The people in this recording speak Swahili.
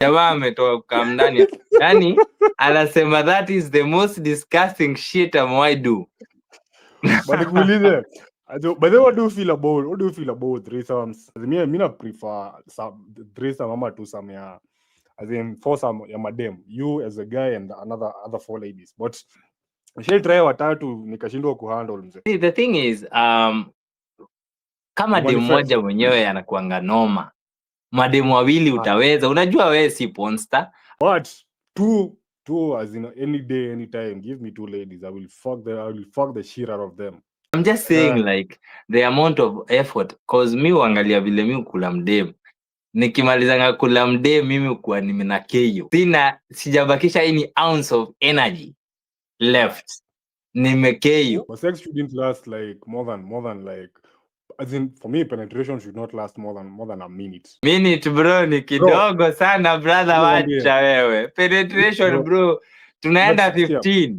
jamaa ametoka ndani. Yaani anasema that is the most disgusting shit I do. But nikuulize, but then what do you feel about threesomes? Mimi na prefer threesome ama twosome ya, as in foursome ya madem, you as a guy and other 4 ladies. But shall try watatu nikashindwa kuhandle mzee. See, the thing is kama demu mmoja mwenyewe anakuanga noma, mademu wawili utaweza. Unajua wewe si pornstar. But two as in any day anytime, give me 2 ladies, I will fuck the shit out of them. I'm just saying like the amount of effort, cause mi uangalia vile mi ukula mdemu. Nikimalizanga kula mdemu mimi ukuwa nimena keyo. Sijabakisha any ounce of energy left. Nimekeyo. But sex shouldn't last like more than like, as in for me penetration should not last more than a minute. Minute bro ni kidogo sana brother, wacha wewe. Penetration bro tunaenda 15.